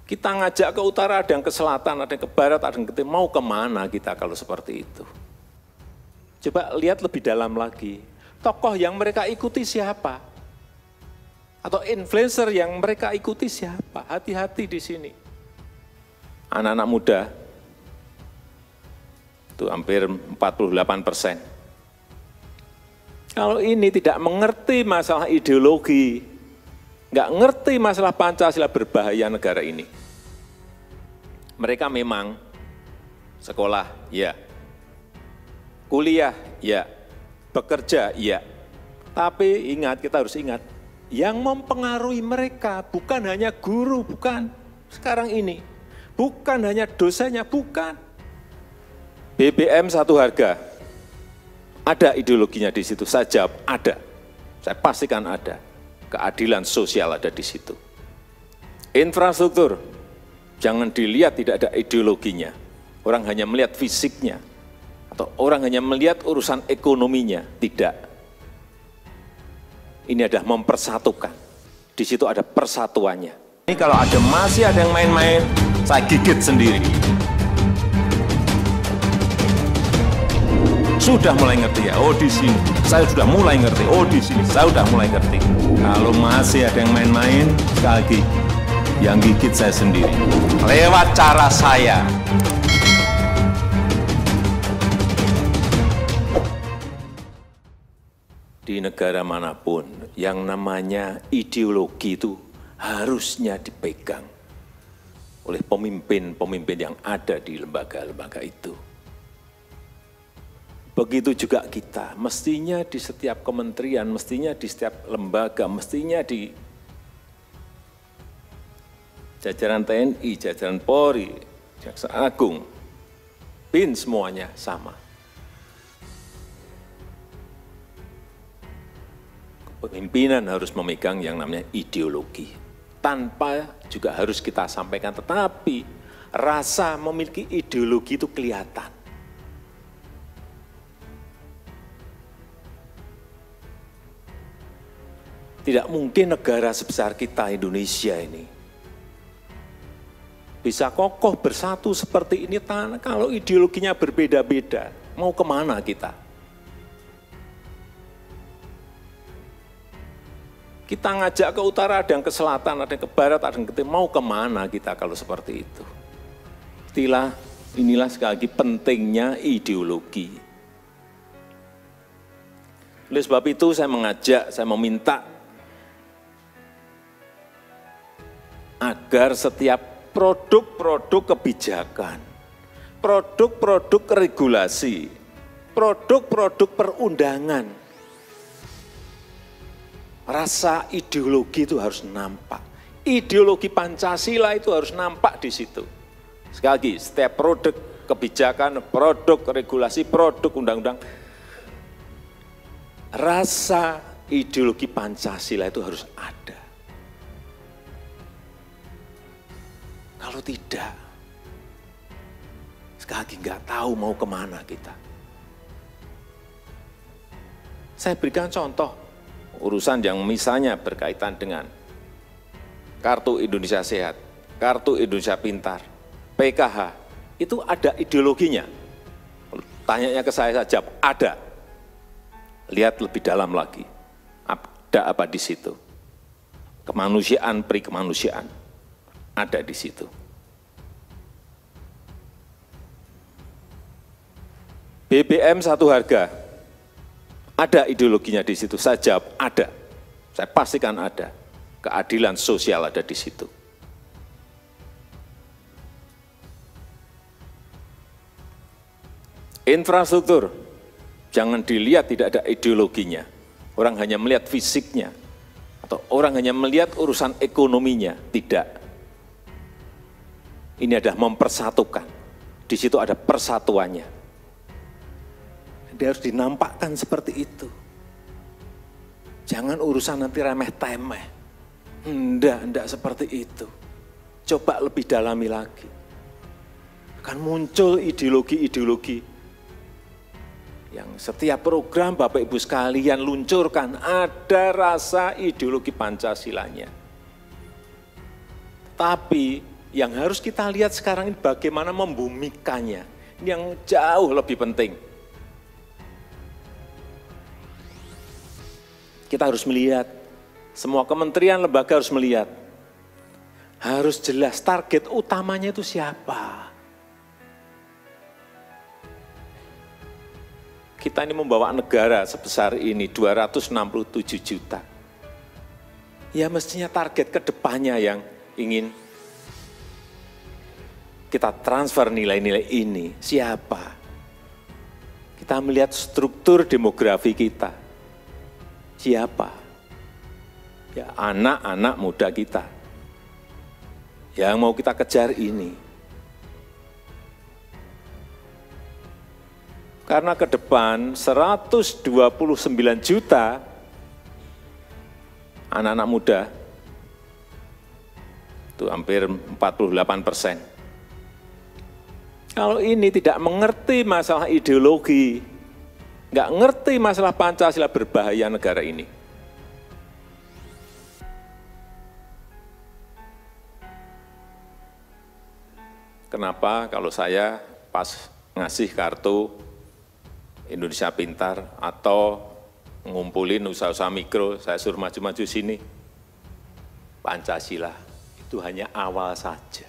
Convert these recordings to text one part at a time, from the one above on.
Kita ngajak ke utara, ada yang ke selatan, ada yang ke barat, ada yang ke timur. Mau kemana kita kalau seperti itu? Coba lihat lebih dalam lagi. Tokoh yang mereka ikuti siapa? Atau influencer yang mereka ikuti siapa? Hati-hati di sini. Anak-anak muda, itu hampir 48%. Kalau ini tidak mengerti masalah ideologi, nggak ngerti masalah Pancasila, berbahaya negara ini. Mereka memang sekolah, ya. Kuliah, ya. Bekerja, ya. Tapi ingat, kita harus ingat, yang mempengaruhi mereka bukan hanya guru, bukan. Sekarang ini, bukan hanya dosennya, bukan. BBM satu harga, ada ideologinya di situ. Saya jawab, ada. Saya pastikan ada. Keadilan sosial ada di situ. Infrastruktur, jangan dilihat tidak ada ideologinya. Orang hanya melihat fisiknya. Atau orang hanya melihat urusan ekonominya. Tidak. Ini adalah mempersatukan. Di situ ada persatuannya. Ini kalau masih ada yang main-main, saya gigit sendiri. Sudah mulai ngerti ya, oh di sini. Saya sudah mulai ngerti, oh di sini. Saya sudah mulai ngerti. Kalau masih ada yang main-main, sekali lagi, yang gigit saya sendiri. Lewat cara saya. Di negara manapun, yang namanya ideologi itu harusnya dipegang oleh pemimpin-pemimpin yang ada di lembaga-lembaga itu. Begitu juga kita, mestinya di setiap kementerian, mestinya di setiap lembaga, mestinya di jajaran TNI, jajaran Polri, Jaksa Agung, BIN semuanya sama. Pemimpinan harus memegang yang namanya ideologi. Tanpa juga harus kita sampaikan, tetapi rasa memiliki ideologi itu kelihatan. Tidak mungkin negara sebesar kita Indonesia ini bisa kokoh bersatu seperti ini kalau ideologinya berbeda-beda. Mau kemana kita? Kita ngajak ke utara, ada yang ke selatan, ada yang ke barat, ada yang ke timur. Mau kemana kita kalau seperti itu? Inilah sekali lagi pentingnya ideologi. Oleh sebab itu saya meminta agar setiap produk-produk kebijakan, produk-produk regulasi, produk-produk perundangan, rasa ideologi itu harus nampak. Ideologi Pancasila itu harus nampak di situ. Sekali lagi, setiap produk kebijakan, produk regulasi, produk undang-undang, rasa ideologi Pancasila itu harus ada. Kalau tidak, sekali lagi nggak tahu mau kemana kita. Saya berikan contoh, urusan yang misalnya berkaitan dengan Kartu Indonesia Sehat, Kartu Indonesia Pintar, PKH, itu ada ideologinya. Tanyanya ke saya jawab, ada. Lihat lebih dalam lagi, ada apa di situ. Kemanusiaan, perikemanusiaan, ada di situ. BBM satu harga, ada ideologinya di situ. Saya jawab, ada. Saya pastikan ada. Keadilan sosial ada di situ. Infrastruktur, jangan dilihat tidak ada ideologinya. Orang hanya melihat fisiknya. Atau orang hanya melihat urusan ekonominya. Tidak. Ini adalah mempersatukan. Di situ ada persatuannya. Dia harus dinampakkan seperti itu. Jangan urusan nanti remeh-temeh. Enggak seperti itu. Coba lebih dalami lagi. Akan muncul ideologi-ideologi yang setiap program Bapak Ibu sekalian luncurkan ada rasa ideologi Pancasilanya. Tapi Yang harus kita lihat sekarang ini bagaimana membumikannya. Ini yang jauh lebih penting. Kita harus melihat, semua kementerian, lembaga harus melihat. Harus jelas target utamanya itu siapa. Kita ini membawa negara sebesar ini, 267 juta. Ya mestinya target ke depannya yang ingin kita transfer nilai-nilai ini. Siapa? Kita melihat struktur demografi kita. Siapa? Ya anak-anak muda kita. Yang mau kita kejar ini. Karena ke depan 129 juta anak-anak muda, itu hampir 48%. Kalau ini tidak mengerti masalah ideologi, nggak ngerti masalah Pancasila, berbahaya negara ini. Kenapa kalau saya pas ngasih kartu Indonesia Pintar atau ngumpulin usaha-usaha mikro, saya suruh maju-maju sini. Pancasila itu hanya awal saja.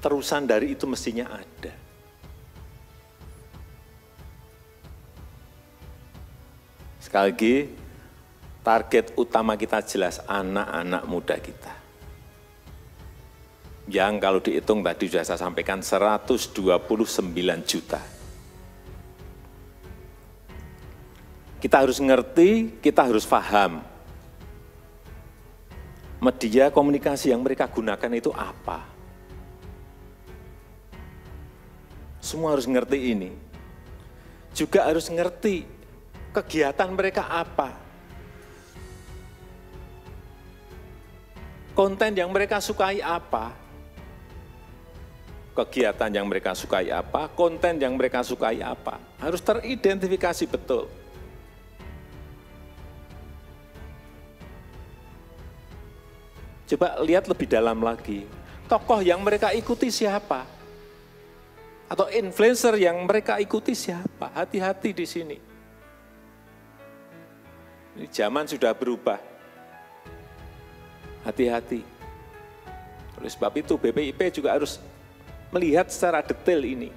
Terusan dari itu mestinya ada. Sekali lagi, target utama kita jelas anak-anak muda kita. Yang kalau dihitung tadi sudah saya sampaikan 129 juta. Kita harus ngerti, kita harus paham. Media komunikasi yang mereka gunakan itu apa. Semua harus ngerti ini. Juga harus ngerti kegiatan mereka apa. Konten yang mereka sukai apa. Kegiatan yang mereka sukai apa, konten yang mereka sukai apa. Harus teridentifikasi betul. Coba lihat lebih dalam lagi, tokoh yang mereka ikuti siapa? Atau influencer yang mereka ikuti siapa? Hati-hati di sini. Ini zaman sudah berubah. Hati-hati. Oleh sebab itu BPIP juga harus melihat secara detail ini.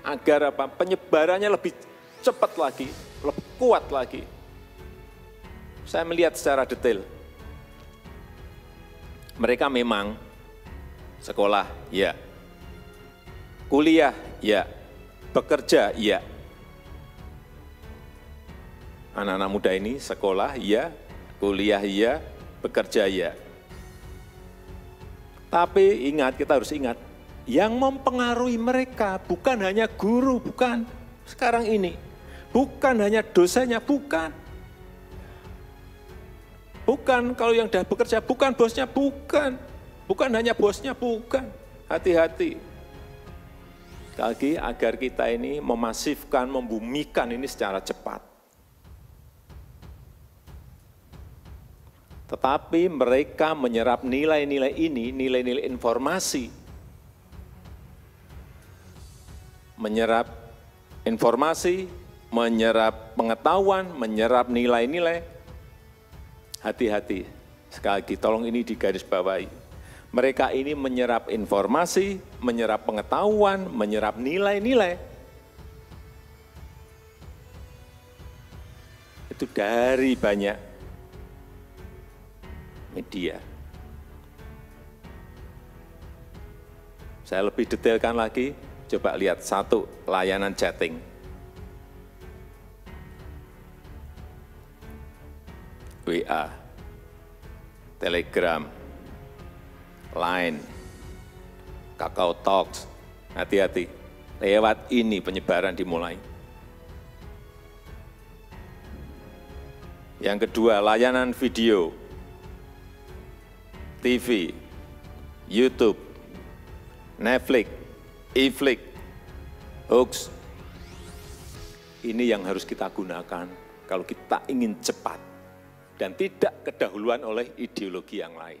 Agar apa? Penyebarannya lebih cepat lagi, lebih kuat lagi. Saya melihat secara detail. Mereka memang sekolah, ya. Kuliah, ya. Bekerja, ya. Anak-anak muda ini sekolah, ya. Kuliah, ya. Bekerja, ya. Tapi ingat, kita harus ingat, yang mempengaruhi mereka bukan hanya guru, bukan. Sekarang ini, bukan hanya dosennya, bukan. Bukan kalau yang sudah bekerja, bukan bosnya, bukan. Bukan hanya bosnya, bukan. Hati-hati. Sekali lagi, agar kita ini memasifkan, membumikan ini secara cepat. Tetapi mereka menyerap nilai-nilai ini, nilai-nilai informasi. Menyerap informasi, menyerap pengetahuan, menyerap nilai-nilai. Hati-hati, sekali lagi tolong ini digarisbawahi. Mereka ini menyerap informasi, menyerap pengetahuan, menyerap nilai-nilai. Itu dari banyak media. Saya lebih detailkan lagi, coba lihat satu, layanan chatting. WA, Telegram, Line, Kakao Talks, hati-hati, lewat ini penyebaran dimulai. Yang kedua, layanan video, TV, YouTube, Netflix, iFlix, hoax. Ini yang harus kita gunakan kalau kita ingin cepat dan tidak kedahuluan oleh ideologi yang lain.